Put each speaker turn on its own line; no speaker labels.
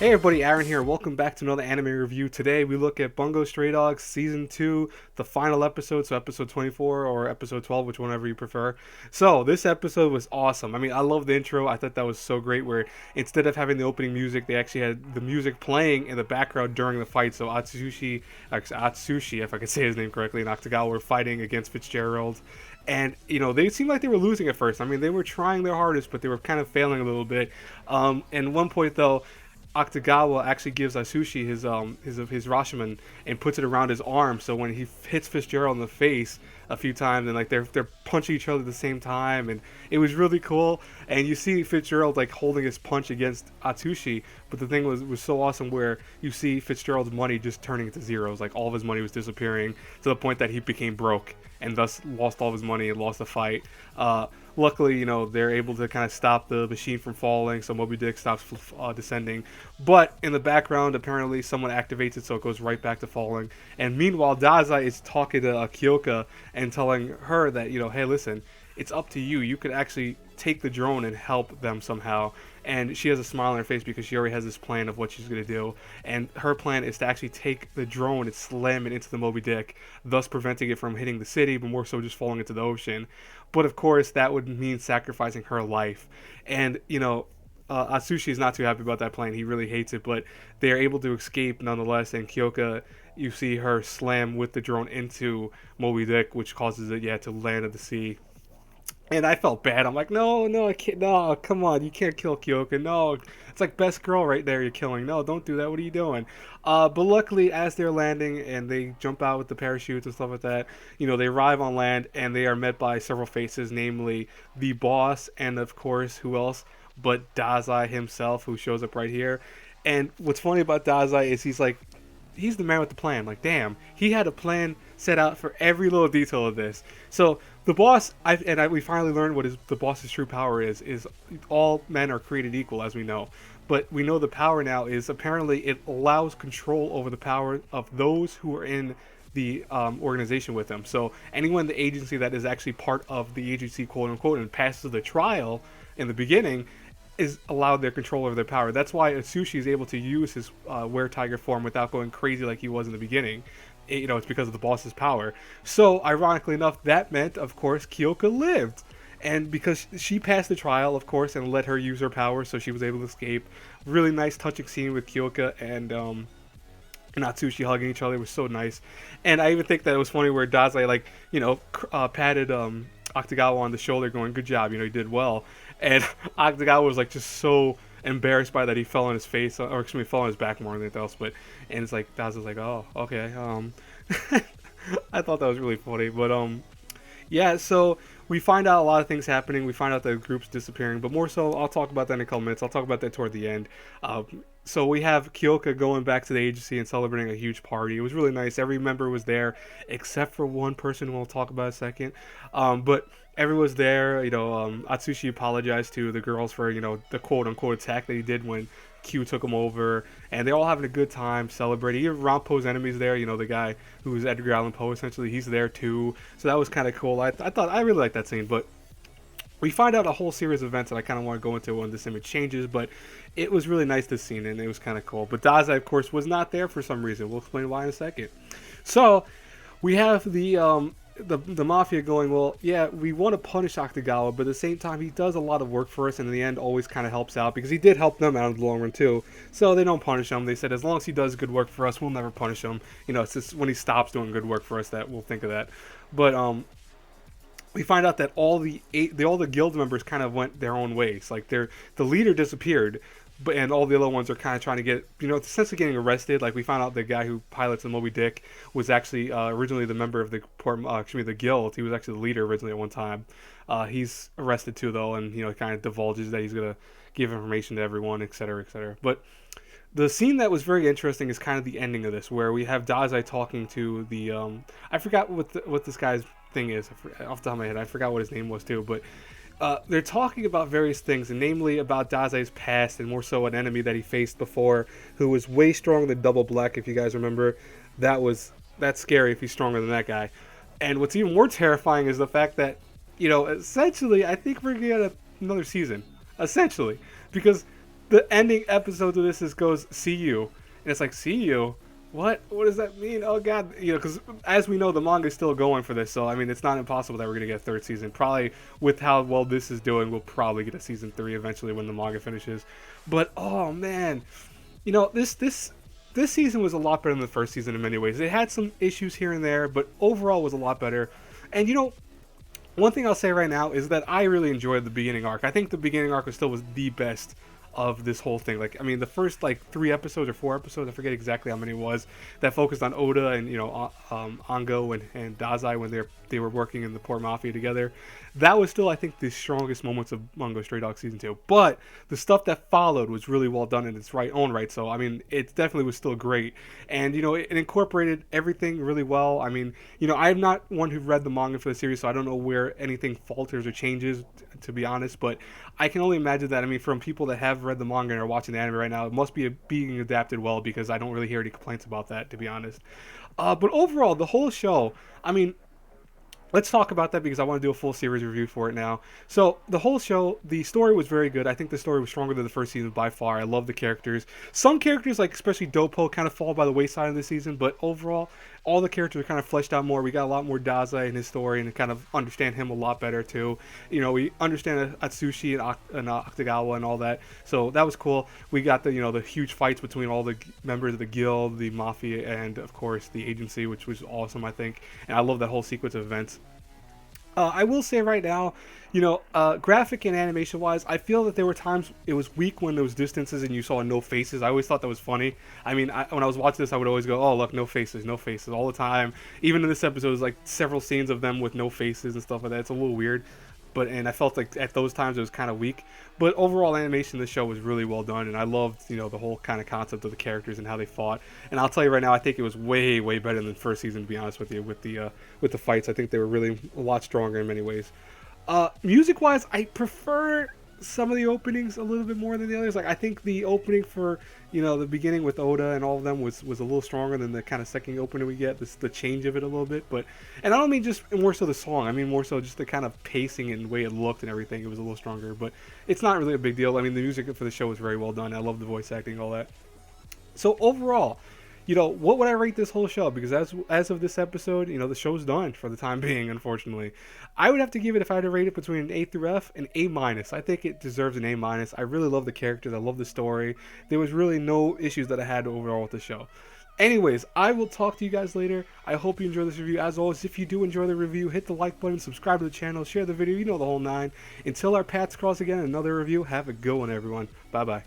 Hey everybody, Aaron here. Welcome back to another anime review. Today we look at Bungou Stray Dogs Season 2, the final episode, so episode 24 or episode 12, which whenever you prefer. So this episode was awesome. I mean, I love the intro. I thought that was so great where instead of having the opening music, they actually had the music playing in the background during the fight. So Atsushi, if I could say his name correctly, and Octagawa were fighting against Fitzgerald. And, they seemed like they were losing at first. I mean, they were trying their hardest, but they were kind of failing a little bit. And one point, though, Octagawa actually gives Asushi his Rashomon and puts it around his arm. So when he hits Fitzgerald in the face a few times, and like they're punching each other at the same time, and it was really cool. And you see Fitzgerald like holding his punch against Atsushi, but the thing was so awesome where you see Fitzgerald's money just turning into zeros. Like all of his money was disappearing to the point that he became broke and thus lost all of his money and lost the fight. Luckily, they're able to kind of stop the machine from falling, so Moby Dick stops descending. But in the background, apparently someone activates it, so it goes right back to falling. And meanwhile, Dazai is talking to Kyoka and telling her that, hey, listen, it's up to you. You could actually take the drone and help them somehow. And she has a smile on her face because she already has this plan of what she's going to do. And her plan is to actually take the drone and slam it into the Moby Dick, thus preventing it from hitting the city, but more so just falling into the ocean. But of course, that would mean sacrificing her life. And, Atsushi is not too happy about that plan. He really hates it, but they are able to escape nonetheless. And Kyoka, you see her slam with the drone into Moby Dick, which causes it, to land at the sea. And I felt bad. I'm like, no, I can't. No, come on, you can't kill Kyoka. No, it's like best girl right there. You're killing. No, don't do that. What are you doing? But luckily, as they're landing and they jump out with the parachutes and stuff like that, they arrive on land and they are met by several faces, namely the boss and of course who else but Dazai himself, who shows up right here. And what's funny about Dazai is he's the man with the plan. Like, damn, he had a plan set out for every little detail of this. So the boss, we finally learned what the boss's true power is. Is all men are created equal, as we know. But we know the power now is apparently it allows control over the power of those who are in the organization with them. So anyone in the agency that is actually part of the agency, quote unquote, and passes the trial in the beginning is allowed their control over their power. That's why Atsushi is able to use his were-tiger form without going crazy like he was in the beginning. It's because of the boss's power. So, ironically enough, that meant, of course, Kyoka lived. And because she passed the trial, of course, and let her use her power, so she was able to escape. Really nice, touching scene with Kyoka and Atsushi hugging each other. It was so nice. And I even think that it was funny where Dazai, patted Octagawa on the shoulder going, good job, you did well. And Octagawa was just so embarrassed by that he fell on his face, or excuse me, fell on his back more than anything else. But and it's like Dazai's like, oh, okay. I thought that was really funny. But yeah. So we find out a lot of things happening. We find out that the group's disappearing, but more so, I'll talk about that in a couple minutes. I'll talk about that toward the end. So we have Kyoka going back to the agency and celebrating a huge party. It was really nice. Every member was there, except for one person who we'll talk about in a second. But everyone was there. Atsushi apologized to the girls for the quote unquote attack that he did when Q took him over, and they're all having a good time celebrating. Even Ron Poe's enemies there. The guy who was Edgar Allan Poe essentially. He's there too. So that was kind of cool. I thought I really liked that scene, but. We find out a whole series of events that I kind of want to go into when this image changes, but it was really nice this scene, and it was kind of cool. But Dazai, of course, was not there for some reason. We'll explain why in a second. So, we have the Mafia going, well, yeah, we want to punish Octagawa, but at the same time, he does a lot of work for us, and in the end, always kind of helps out, because he did help them out in the long run, too. So, they don't punish him. They said, as long as he does good work for us, we'll never punish him. It's just when he stops doing good work for us that we'll think of that. But, we find out that all the guild members kind of went their own ways. Like the leader disappeared, and all the other ones are kind of trying to get essentially getting arrested. Like we found out the guy who pilots the Moby Dick was actually originally the member of the guild. He was actually the leader originally at one time. He's arrested too though, and kind of divulges that he's gonna give information to everyone, etc., etc. But the scene that was very interesting is kind of the ending of this, where we have Dazai talking to the I forgot what this guy's thing is off the top of my head. I forgot what his name was too, but they're talking about various things, and namely about Dazai's past, and more so an enemy that he faced before, who was way stronger than Double Black. If you guys remember, that's scary if he's stronger than that guy. And what's even more terrifying is the fact that essentially, I think we're gonna get another season, essentially, because the ending episode of this goes see you, and it's like see you. What does that mean? Oh god, because as we know, the manga is still going for this, so I mean, it's not impossible that we're gonna get a third season. Probably with how well this is doing, we'll probably get a season 3 eventually when the manga finishes. But oh man, this season was a lot better than the first season in many ways. It had some issues here and there, but overall was a lot better. And one thing I'll say right now is that I really enjoyed the beginning arc. I think the beginning arc was the best of this whole thing. Like, I mean, the first like 3 episodes or 4 episodes, I forget exactly how many it was, that focused on Oda and Ango and Dazai when they were working in the Port Mafia together. That was still, I think, the strongest moments of Bungou Stray Dogs season 2. But the stuff that followed was really well done in its own right. So I mean, it definitely was still great, and it incorporated everything really well. I mean, I'm not one who read the manga for the series, so I don't know where anything falters or changes, to be honest. But I can only imagine that. I mean, from people that have read the manga and are watching the anime right now, it must be being adapted well, because I don't really hear any complaints about that, to be honest. But overall, the whole show, I mean, let's talk about that because I want to do a full series review for it now. So the whole show, the story was very good. I think the story was stronger than the first season by far. I love the characters. Some characters, like especially Dopo, kind of fall by the wayside of the season, but overall, all the characters are kind of fleshed out more. We got a lot more Dazai in his story and kind of understand him a lot better too. We understand Atsushi and Octagawa and all that. So that was cool. We got the the huge fights between all the members of the guild, the mafia, and of course the agency, which was awesome, I think. And I love that whole sequence of events. I will say right now, graphic and animation wise, I feel that there were times it was weak when there was distances and you saw no faces. I always thought that was funny. I mean, when I was watching this, I would always go, oh, look, no faces all the time. Even in this episode, it was like several scenes of them with no faces and stuff like that. It's a little weird. And I felt like at those times it was kind of weak. But overall animation in the show was really well done, and I loved, the whole kind of concept of the characters and how they fought. And I'll tell you right now, I think it was way, way better than the first season, to be honest with you, with the fights. I think they were really a lot stronger in many ways. Music-wise, I prefer some of the openings a little bit more than the others. Like, I think the opening for the beginning with Oda and all of them was a little stronger than the kind of second opening we get. The change of it a little bit, and I don't mean just more so the song. I mean more so just the kind of pacing and the way it looked and everything. It was a little stronger, but it's not really a big deal. I mean, the music for the show was very well done. I love the voice acting, all that. So overall, what would I rate this whole show? Because as of this episode, the show's done for the time being, unfortunately. I would have to give it, if I had to rate it between an A through F, an A-. I think it deserves an A-. I really love the characters. I love the story. There was really no issues that I had overall with the show. Anyways, I will talk to you guys later. I hope you enjoy this review. As always, if you do enjoy the review, hit the like button, subscribe to the channel, share the video, the whole 9. Until our paths cross again in another review, have a good one, everyone. Bye-bye.